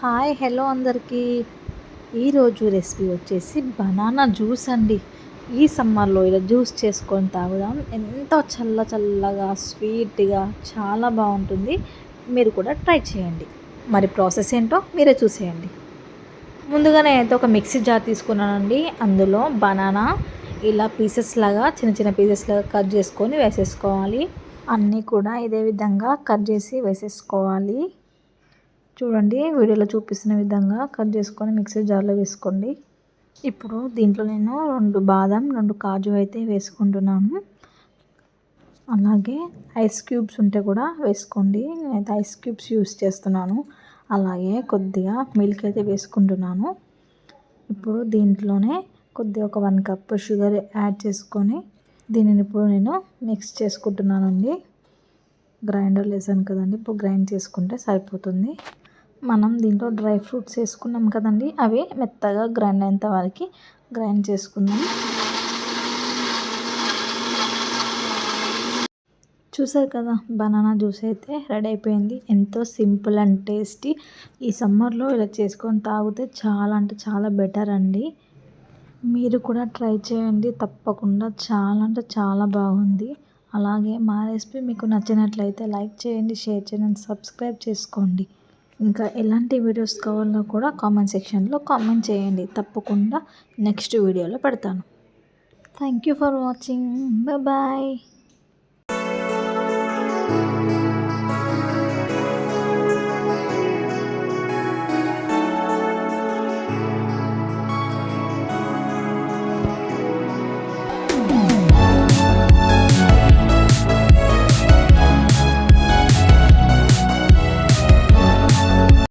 Hi hello అందరికీ. ఈరోజు recipe వచ్చేసి బనానా జ్యూస్ అండి. ఈ సమ్మర్లో ఇలా జ్యూస్ చేసుకొని తాగుదాం. ఎంతో చల్లగా స్వీట్గా చాలా బాగుంటుంది. మీరు కూడా ట్రై చేయండి. మరి ప్రాసెస్ ఏంటో మీరే చూసేయండి. ముందుగా నేనైతే ఒక మిక్సీ జార్ తీసుకున్నానండి. అందులో బనానా ఇలా పీసెస్ లాగా చిన్న పీసెస్ లాగా కట్ చేసుకొని వేసేసుకోవాలి. అన్నీ కూడా ఇదే విధంగా కట్ చేసి వేసేసుకోవాలి. చూడండి, వీడియోలో చూపిస్తున్న విధంగా కట్ చేసుకొని మిక్సీ జార్లో వేసుకోండి. ఇప్పుడు దీంట్లో నేను 2 బాదం 2 కాజు అయితే వేసుకుంటున్నాను. అలాగే ఐస్ క్యూబ్స్ ఉంటే కూడా వేసుకోండి. నేనైతే ఐస్ క్యూబ్స్ యూస్ చేస్తున్నాను. అలాగే కొద్దిగా మిల్క్ అయితే వేసుకుంటున్నాను. ఇప్పుడు దీంట్లోనే కొద్దిగా ఒక 1 కప్ షుగర్ యాడ్ చేసుకొని దీనిని ఇప్పుడు నేను మిక్స్ చేసుకుంటున్నానండి. గ్రైండర్ వేసాను కదండి, ఇప్పుడు గ్రైండ్ చేసుకుంటే సరిపోతుంది. మనం దీంట్లో డ్రై ఫ్రూట్స్ వేసుకున్నాం కదండి, అవి మెత్తగా గ్రైండ్ అయ్యేంత వరకు గ్రైండ్ చేసుకుందాం. చూసారు కదా, బనానా జ్యూస్ అయితే రెడీ అయిపోయింది. ఎంతో సింపుల్ అండ్ టేస్టీ. ఈ సమ్మర్లో ఇలా చేసుకొని తాగితే చాలా అంటే చాలా బెటర్ అండి. మీరు కూడా ట్రై చేయండి తప్పకుండా. చాలా అంటే చాలా బాగుంది. అలాగే మా రెసిపీ మీకు నచ్చినట్లయితే లైక్ చేయండి, షేర్ చేయండి, సబ్స్క్రైబ్ చేసుకోండి. ఇంకా ఎలాంటి వీడియోస్ కావాలో కూడా కామెంట్ సెక్షన్లో కామెంట్ చేయండి. తప్పకుండా నెక్స్ట్ వీడియోలో పెడతాను. Thank you for watching. Bye.